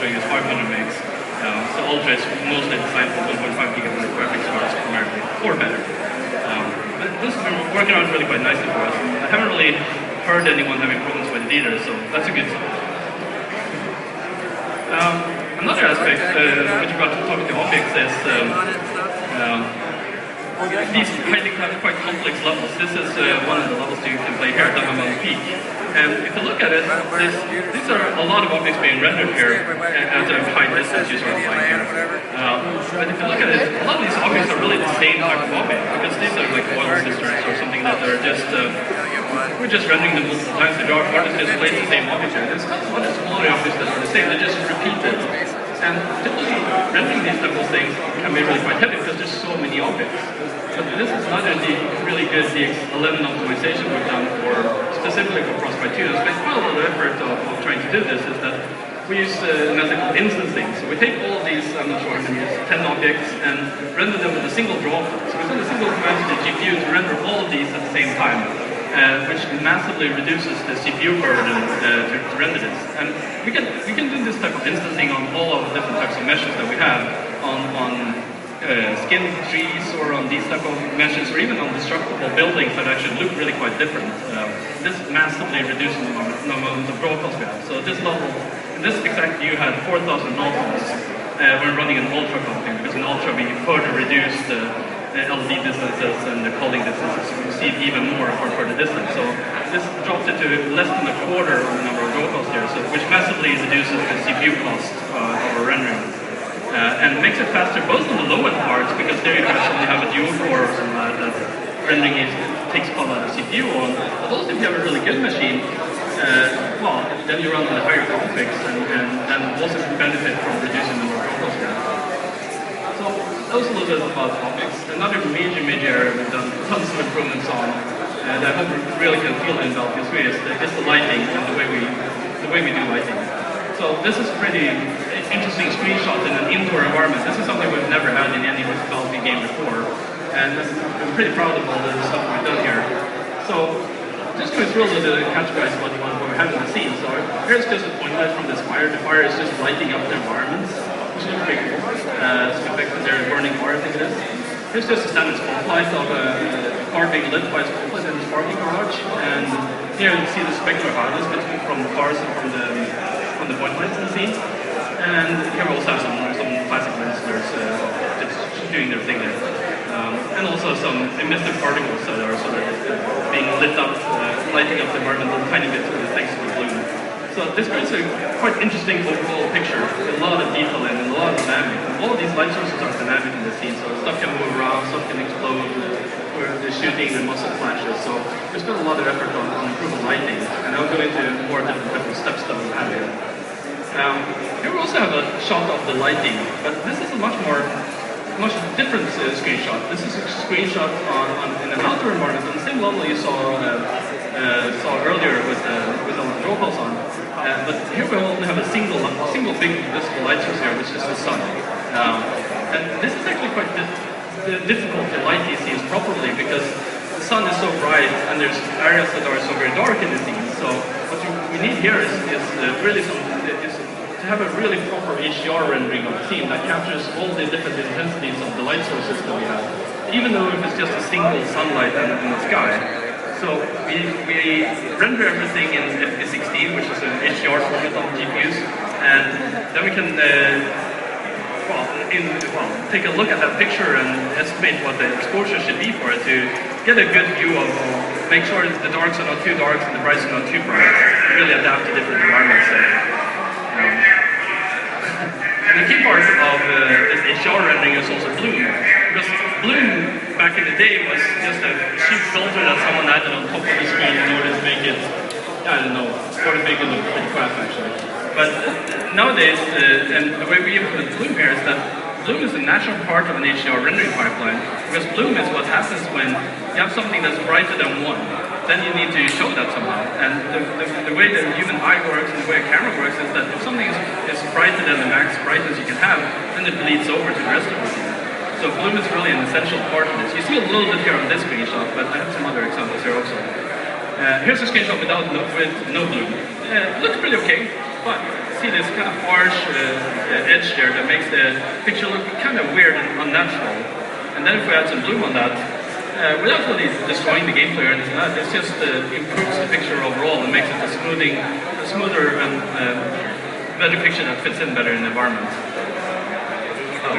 showing is 500 megs. So Ultra is mostly designed for 1.5 gigabyte graphics cards primarily, or better. But this has been working out really quite nicely for us. I haven't really heard anyone having problems with it either, so that's a good sign. Another aspect which we're about to talk to objects is these highly quite complex levels. This is one of the levels you can play here at Double Peak. And if you look at it, these are a lot of objects being rendered here at a high distance you sort of find here. But if you look at it, a lot of these objects are really the same type of object, because these are like oil cisterns or something that are just, we're just rendering them multiple times. The artist just plays the same object here. There's not a lot of smaller objects that are the same, they're just repeated. And typically, rendering these type of things can be really quite heavy because there's so many objects. But this is another really good DX11 optimization we've done specifically for Frostbite 2. And it's quite a lot of effort of trying to do this is that we use a method called instancing. So we take all of these, I'm not sure how many, 10 objects and render them with a single draw. So we send a single command to the GPU to render all of these at the same time, which massively reduces the CPU burden to render this. And we can do this type of instancing on all of the different types of meshes that we have on skin trees or on these type of meshes, or even on destructible buildings that actually look really quite different. This massively reduces the amount of draw costs we have. So this level, in this exact view, had 4,000 draw costs when running an Ultra company, because in Ultra we further reduced the LED distances and the calling distances, so we see it even more for the distance. So this dropped it to less than a quarter of the number of draw costs here, so which massively reduces the CPU cost of rendering. And makes it faster both on the low-end parts, because there you actually have a dual core that rendering takes a lot of CPU on. But also if you have a really good machine, well, then you run on the higher conflicts and then also benefit from reducing the number of draw costs. So that was a little bit about optics. Another major area we've done tons of improvements on, and I hope you really can feel in Valkyrie 3 is the lighting and the way we do lighting. So this is a pretty interesting screenshot in an indoor environment. This is something we've never had in any Valkyrie game before, and I'm pretty proud of all the stuff we've done here. So just going through a little bit of categorize what we have in the scene. So here's just a point light from this fire. The fire is just lighting up the environments, which is pretty cool. So back when they're burning fire, I think it is. Here's just a standard spotlight of a car being lit by a spotlight in this parking garage, and here you see the spectral highlights from the cars and from the point lights in the scene. And here we also have some classic lenslers just doing their thing there. And also some emissive particles that are sort of being lit up, lighting up the environment a tiny bit thanks to the bloom. So this creates a quite interesting overall picture with a lot of detail and a lot of dynamic. And all of these light sources are dynamic in the scene, so stuff can move around, stuff can explode, where they're shooting and muscle flashes. So there's been a lot of effort on improving lighting, and I'll go into more different steps that we have here. Here we also have a shot of the lighting, but this is a much different screenshot. This is a screenshot in an outdoor environment on the same level you saw earlier with the draw pulse on. But here we only have a single big visible light source here, which is the sun. And this is actually quite difficult to light these scenes properly, because the sun is so bright and there's areas that are so very dark in the scene. So what we need here is really to have a really proper HDR rendering of the scene that captures all the different intensities of the light sources that we have, even though if it's just a single sunlight in the sky. So we render everything in FP16, which is an HDR format on the GPUs, and then we can take a look at that picture and estimate what the exposure should be for it to get a good view of, make sure that the darks are not too dark and the brights are not too bright, to really adapt to different environments. And the key part of this HDR rendering is also bloom, because bloom back in the day was just a cheap filter that someone added on top of the screen in order to make it, I don't know, sort of make it look pretty crap actually. But nowadays, and the way we implement bloom here is that bloom is a natural part of an HDR rendering pipeline, because bloom is what happens when you have something that's brighter than 1. Then you need to show that somehow. And the way the human eye works and the way a camera works is that if something is brighter than the max brightness you can have, then it bleeds over to the rest of the scene. So bloom is really an essential part of this. You see a little bit here on this screenshot, but I have some other examples here also. Here's a screenshot with no bloom. It looks pretty okay. But see this kind of harsh edge there that makes the picture look kind of weird and unnatural. And then if we add some bloom on that, without really destroying the gameplay or anything like that, it just improves the picture overall and makes it a smoother and better picture that fits in better in the environment. So,